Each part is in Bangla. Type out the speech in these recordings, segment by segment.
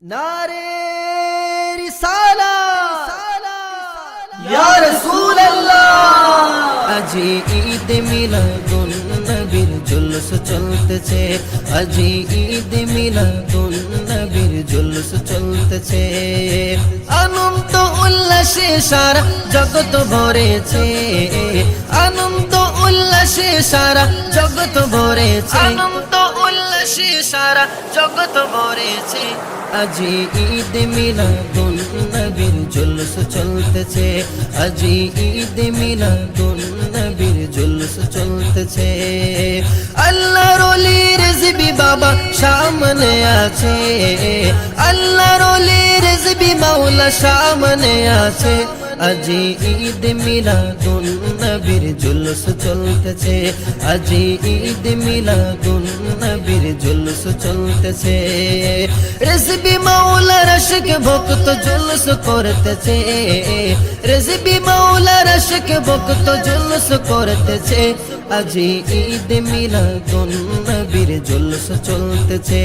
नारे रिसाला या रसूल अल्लाह। আজি ঈদ মিলাদুন নবীর জুলুস চলতেছে, আজি ঈদ মিলাদুন নবীর জুলুস চলতেছে। আনন্দ উল্লাসে সারা জগৎ ভরেছে, আনন্দ উল্লাসে সারা জগৎ ভরেছে, আনন্দ উল্লাসে সারা জগৎ ভরেছে। আজি ঈদ মিলাদুন নবীর জুলুস চলতেছে, আজি ঈদ মিলাদুন নবীর জুলুস চলতেছে। আল্লাহর ওলি রিজভী বাবা সামনে আছে, আল্লাহর ওলি রিজভী মাওলা সামনে আছে। আজি ঈদ মিলাদুন নবীর জুলুস চলতেছে, আজি ঈদ মিলাদুন নবীর জুলুস চলতেছে। রিজভী মাওলার আশিক ভক্ত জুলুস করতেছে, রিজভী মাওলার আশিক ভক্ত জুলুস করতেছে। আজি ঈদ মিলাদুন নবীর জুলুস চলতেছে,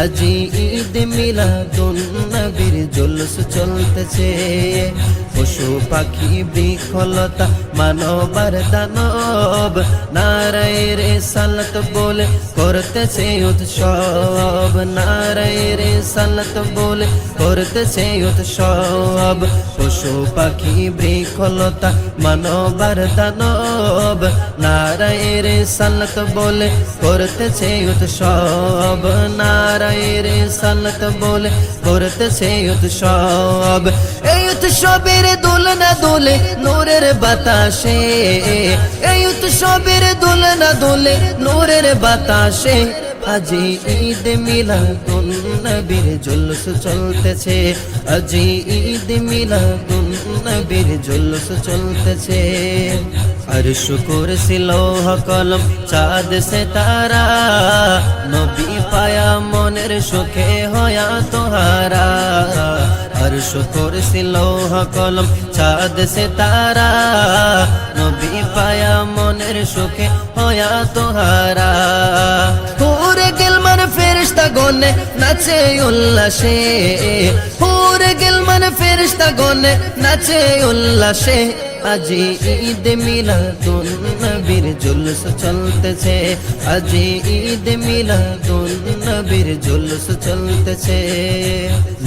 আজি ঈদ মিলাদুন নবীর জুলুস চলতেছে। পশু পাখি বৃক্ষলতা মানব আর দানব নারায়ে রিসালাত বলে করতেছে উৎসব, নারায়ে রিসালাত বলে করতেছে উৎসব। পশু পাখি বৃক্ষলতা মানব আর দানব নারায়ে রিসালাত বলে করতেছে উৎসব, নারায়ে রিসালাত বলে করতেছে উৎসব। এই উৎসবের দোলনা দোলে নূরের বাতাসে, এই উৎসবের দোলনা দোলে নূরের বাতাসে। আজি ঈদ মিলাদুন নবীর জুলুস চলতেছে, আজি ঈদ মিলাদুন নবীর জুলুস চলতেছে। अर्श कुर्सी लौह कलम चाँद से तारा नबी पाया मनेर सुखे होया तोहारा। अर्श कुर्सी लौह कलम चाँद से तारा नबी पाया मनेर सुखे होया तोहारा। पूरे गिलमन फेरिश्ता गोने नाचे उल्लासे, पूरे गिलमन फेरिश्ता गोने नाचे उल्लासे। আজি ঈদ মিলাদুন নবীর জুলুস চলতেছে, আজি ঈদ মিলাদুন নবীর জুলুস চলতেছে।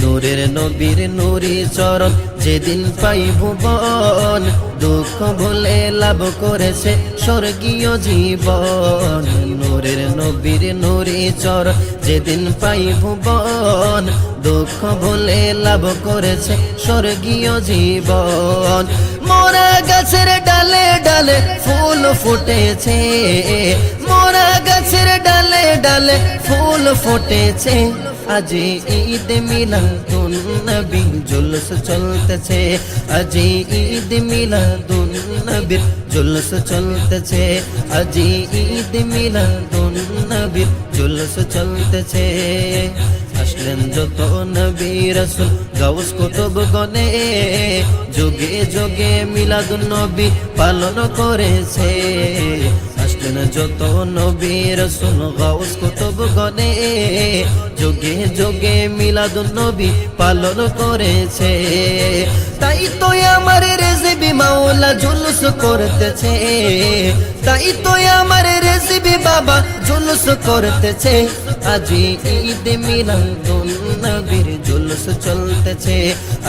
নূরের নবীর নূরি চরণ যেদিন পাই ভুবন, দুঃখ ভুলে লাভ করেছে স্বর্গীয় জীবন। নূরের নবীর নূরি চরণ যেদিন পাই ভুবন, দুঃখ ভুলে লাভ করেছে স্বর্গীয় জীবন। মোরা গাছের ডালে ডালে ফুল ফুটেছে, মোরা গাছের ডালে ডালে ফুল ফুটেছে। আজি ঈদ মিলাদুন নবীর জুলুস চলতেছে, আজি ঈদ মিলাদুন নবীর জুলুস চলতেছে, আজি ঈদ মিলাদুন নবীর জুলুস চলতেছে। আসলেন যত নবী রাসূল গাউস কুতুব গণে, যুগে যুগে মিলাদুন নবী পালন করেছে। আসলেন যত নবী রাসূল গাউস কুতুব গণে, যুগে যুগে মিলাদুন নবী পালন করেছে। তাই তো আমার রিজভী মাওলা জুলুস করতেছে, তাই তো আমার রিজভী বাবা জুলুস করতেছে। আজি ঈদ মিলাদুন নবীর জুলুস চলতেছে,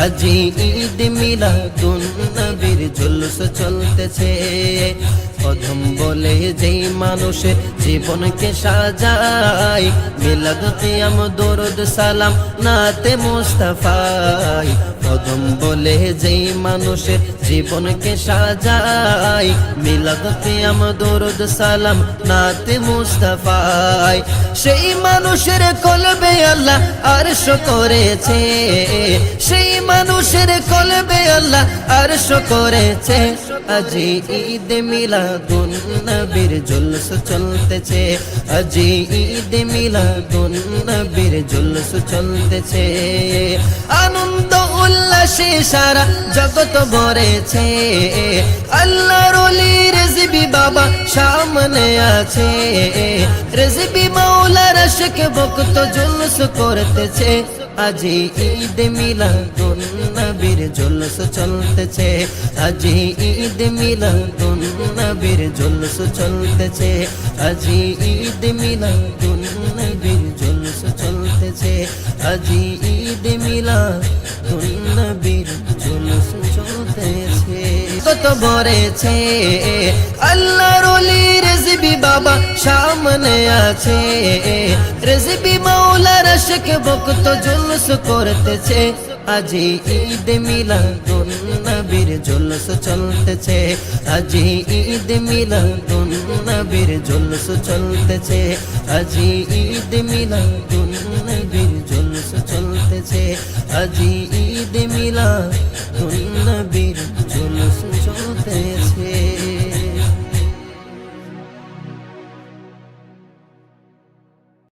আজি ঈদ মিলাদুন নবীর জুলুস চলতেছে। প্রথম বলে যেই মানুষের জীবনকে সাজায়, মিলাদ কিয়াম দরুদ সালাম নাতে মুস্তাফায়। প্রথম বলে যেই মানুষের জীবনকে সাজায়, মিলাদ কিয়াম দরুদ সালাম নাতে মুস্তাফায়। সেই মানুষের কলবে আল্লাহ আরশ করেছে, সেই মানুষের কলবে আল্লাহ আরশ করেছে। আজি ঈদ মিলাদ মিলাদুন নবীর জুলুস চলতেছে, আজি ঈদ মিলাদুন নবীর জুলুস চলতেছে। আনন্দ উল্লাসে সারা জগৎ ভরেছে, আল্লাহর ওলি রেজবি বাবা সামনে আছে, রেজবি মাওলার আশিক ভক্ত জুলুস করতেছে, আজি ঈদ মিলাদুন নবীর জুলুস চলতেছে, আজি ঈদ মিলাদুন নবীর জুলুস চলতেছে, আজি ঈদ মিলাদুন নবীর জুলুস চলতেছে, আজি ঈদ মিলাদুন নবীর জুলুস চলতেছে। কত ভরেছে আল্লাহর ওলি রেজবি বাবা সামনে আছে, রেজবি মাওলার আশিক ভক্ত জুলুস করতেছে, আজি ঈদ মিলাদুন নবীর জুলুস চলতেছে, আজি ঈদ মিলাদুন নবীর জুলুস চলতেছে, আজি ঈদ মিলাদুন নবীর জুলুস চলতেছে, আজি